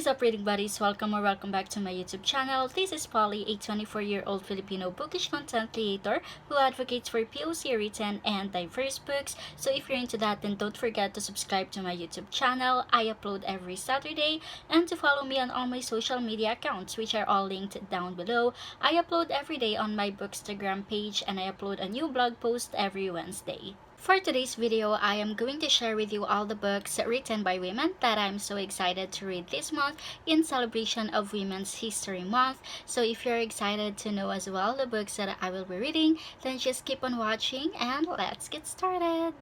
up, reading buddies? Welcome or welcome back to my YouTube channel. This is Polly, a 24-year-old Filipino bookish content creator who advocates for POC written and diverse books. So if you're into that, then don't forget to subscribe to my YouTube channel. I upload every Saturday, and to follow me on all my social media accounts, which are all linked down below. I upload every day on my Bookstagram page, and I upload a new blog post every Wednesday. For today's video, I am going to share with you all the books written by women that I'm so excited to read this month in celebration of Women's History Month. So if you're excited to know as well the books that I will be reading, then just keep on watching and let's get started.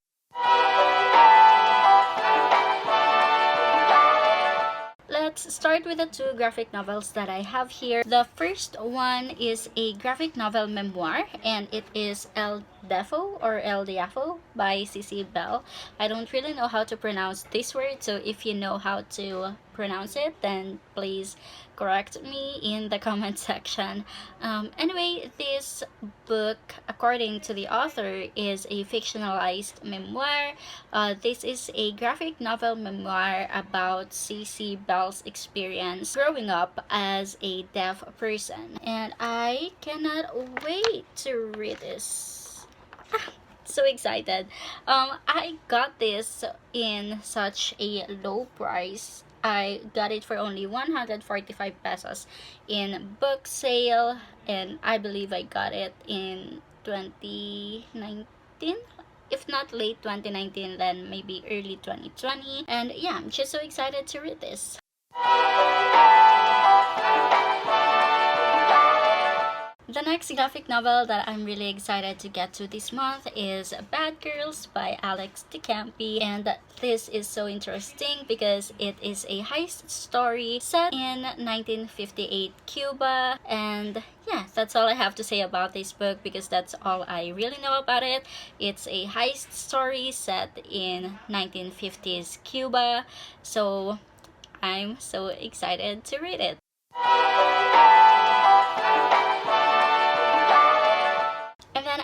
Let's start with the two graphic novels that I have here. The first one is a graphic novel memoir, and it is El Devo or El Diafo by C.C. Bell. I don't really know how to pronounce this word, so if you know how to pronounce it, then please correct me in the comment section. Anyway, this book, according to the author, is a fictionalized memoir. This is a graphic novel memoir about C.C. Bell's experience growing up as a deaf person, and I cannot wait to read this. So excited. I got this in such a low price. I got it for only 145 pesos in book sale, and I believe I got it in 2019. If not late 2019, then maybe early 2020. And yeah, I'm just so excited to read this. The next graphic novel that I'm really excited to get to this month is Bad Girls by Alex de Campi, and this is so interesting because it is a heist story set in 1958 Cuba, and yeah, that's all I have to say about this book because that's all I really know about it. It's a heist story set in 1950s Cuba, so I'm so excited to read it.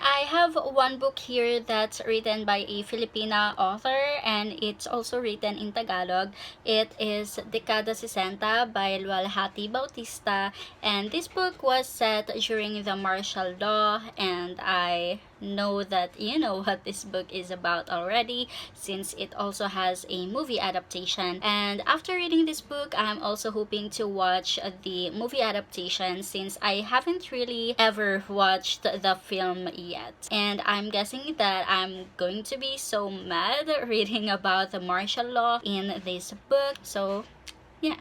I have one book here that's written by a Filipina author, and it's also written in Tagalog. It is Decada Cienta by Lualhati Bautista, and this book was set during the martial law, and I know that you know what this book is about already since it also has a movie adaptation. And after reading this book, I'm also hoping to watch the movie adaptation since I haven't really ever watched the film yet, and I'm guessing that I'm going to be so mad reading about the martial law in this book. So yeah.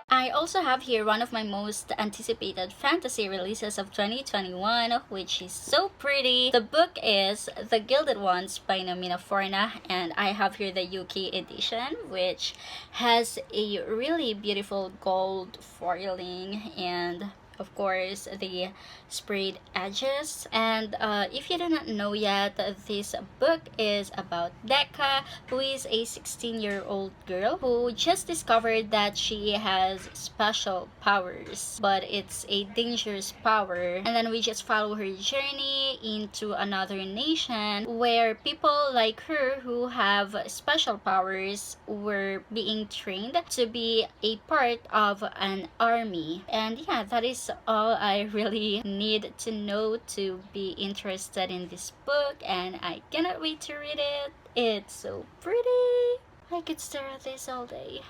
I also have here one of my most anticipated fantasy releases of 2021, which is so pretty. The book is The Gilded Ones by Nomina Forna, and I have here the UK edition, which has a really beautiful gold foiling and of course the sprayed edges. And if you do not know yet, this book is about Decca, who is a 16-year-old girl who just discovered that she has special powers, but it's a dangerous power. And then we just follow her journey into another nation where people like her who have special powers were being trained to be a part of an army. And yeah, that is all I really need to know to be interested in this book, and I cannot wait to read it. It's so pretty. I could stare at this all day.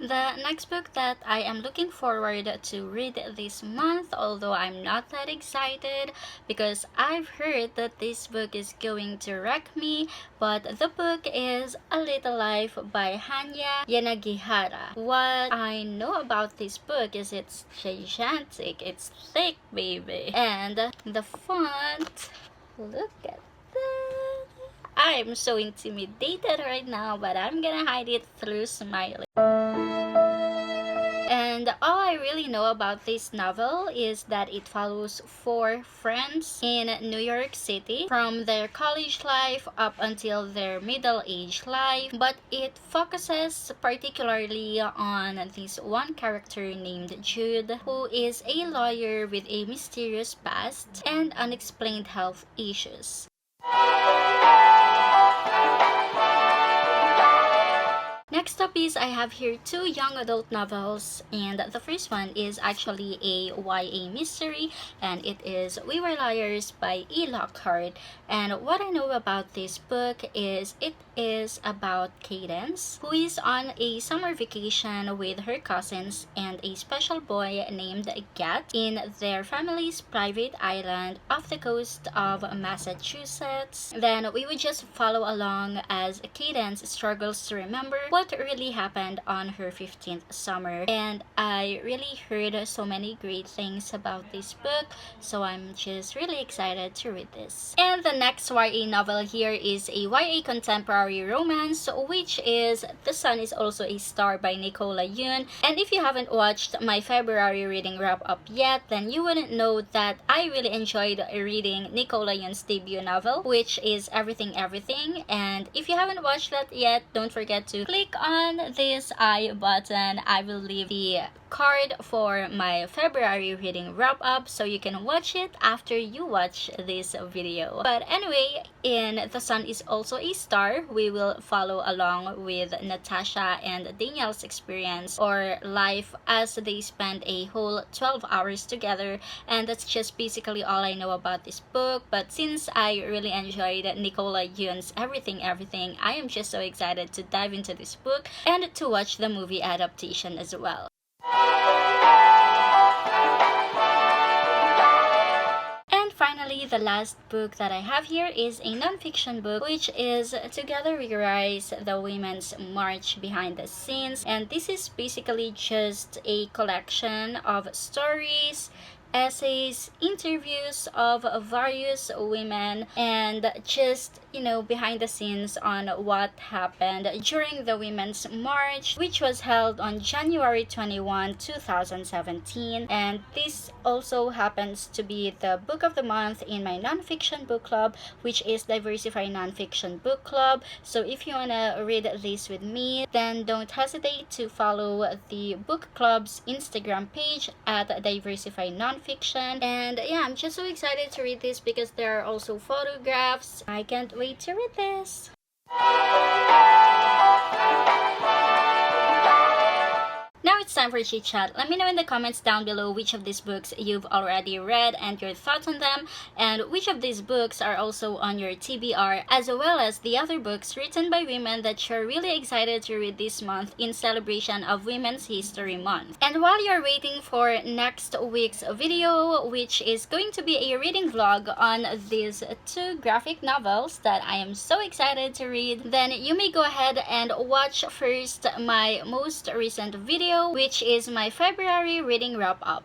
The next book that I am looking forward to read this month, although I'm not that excited because I've heard that this book is going to wreck me, but the book is A Little Life by Hanya Yanagihara. What I know about this book is it's gigantic, it's thick, baby, and the font, look at that. I'm so intimidated right now, but I'm gonna hide it through smiling. And all I really know about this novel is that it follows 4 friends in New York City from their college life up until their middle-aged life, but it focuses particularly on this one character named Jude, who is a lawyer with a mysterious past and unexplained health issues. Next up is I have here 2 young adult novels, and the first one is actually a YA mystery, and it is We Were Liars by E. Lockhart. And what I know about this book is it is about Cadence, who is on a summer vacation with her cousins and a special boy named Gat in their family's private island off the coast of Massachusetts. Then we would just follow along as Cadence struggles to remember what really happened on her 15th summer. And I really heard so many great things about this book, so I'm just really excited to read this. And the next YA novel here is a YA contemporary romance, which is The Sun is Also a Star by Nicola Yoon. And if you haven't watched my February reading wrap-up yet, then you wouldn't know that I really enjoyed reading Nicola Yoon's debut novel, which is Everything Everything. And if you haven't watched that yet, don't forget to click on this I button. I will leave the card for my February reading wrap-up so you can watch it after you watch this video. But anyway, in The Sun is Also a Star, we will follow along with Natasha and Danielle's experience or life as they spend a whole 12 hours together, and that's just basically all I know about this book. But since I really enjoyed Nicola Yoon's Everything Everything, I am just so excited to dive into this book and to watch the movie adaptation as well. And finally, the last book that I have here is a non-fiction book, which is Together We Rise, the Women's March Behind the Scenes. And this is basically just a collection of stories, essays, interviews of various women, and just, behind the scenes on what happened during the Women's March, which was held on January 21, 2017. And this also happens to be the book of the month in my nonfiction book club, which is Diversify Nonfiction Book Club. So if you wanna read this with me, then don't hesitate to follow the book club's Instagram page at Diversify Nonfiction. And yeah, I'm just so excited to read this because there are also photographs. I can't wait to read this. Now it's time for Chit Chat. Let me know in the comments down below which of these books you've already read and your thoughts on them, and which of these books are also on your TBR, as well as the other books written by women that you're really excited to read this month in celebration of Women's History Month. And while you're waiting for next week's video, which is going to be a reading vlog on these 2 graphic novels that I am so excited to read, then you may go ahead and watch first my most recent video, which is my February reading wrap-up.